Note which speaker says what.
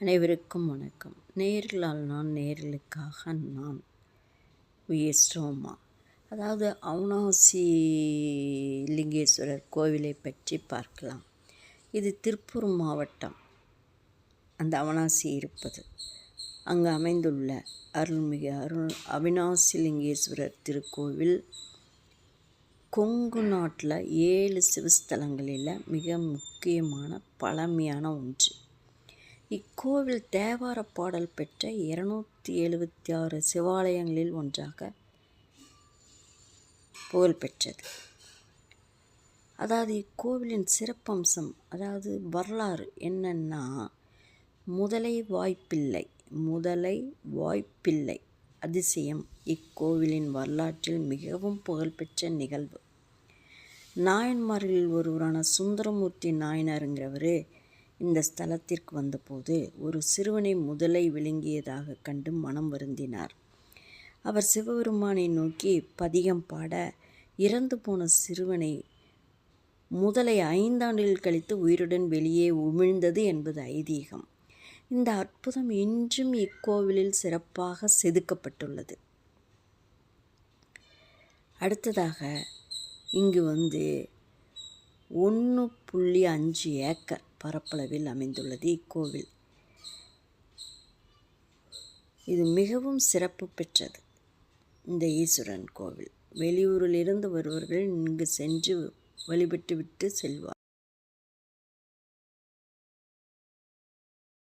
Speaker 1: அனைவருக்கும் வணக்கம். நேர்களால் நான், நேர்களுக்காக நான். விஎஸ் ரோமா. அதாவது அவிநாசி லிங்கேஸ்வரர் கோவிலை பற்றி பார்க்கலாம். இது திருப்பூர் மாவட்டம், அந்த அவிநாசி இருப்பது. அங்கு அமைந்துள்ள அருள்மிகு அவிநாசி லிங்கேஸ்வரர் திருக்கோவில் கொங்கு நாட்டில் 7 சிவஸ்தலங்களில் மிக முக்கியமான பழமையான ஒன்று. இக்கோவில் தேவார பாடல் பெற்ற 276 சிவாலயங்களில் ஒன்றாக புகழ்பெற்றது. அதாவது இக்கோவிலின் சிறப்பம்சம், அதாவது வரலாறு என்னன்னா, முதலை வாய்ப்பிள்ளை அதிசயம் இக்கோவிலின் வரலாற்றில் மிகவும் புகழ்பெற்ற நிகழ்வு. நாயன்மார்களில் ஒருவரான சுந்தரமூர்த்தி நாயனாருங்கிறவர் இந்த ஸ்தலத்திற்கு வந்தபோது ஒரு சிறுவனை முதலை விழுங்கியதாக கண்டு மனம் வருந்தினார். அவர் சிவபெருமானை நோக்கி பதிகம் பாட, இறந்து போன சிறுவனை முதலை 5 ஆண்டுகள் கழித்து உயிருடன் வெளியே உமிழ்ந்தது என்பது ஐதீகம். இந்த அற்புதம் இன்றும் இக்கோவிலில் சிறப்பாக செதுக்கப்பட்டுள்ளது. அடுத்ததாக இங்கு 1.5 ஏக்கர் பரப்பளவில் அமைந்துள்ளது இக்கோவில். இது மிகவும் சிறப்பு பெற்றது. இந்த ஈஸ்வரன் கோவில் வெளியூரிலிருந்து வருபவர்கள் இங்கு சென்று வழிபட்டுவிட்டு செல்வார்.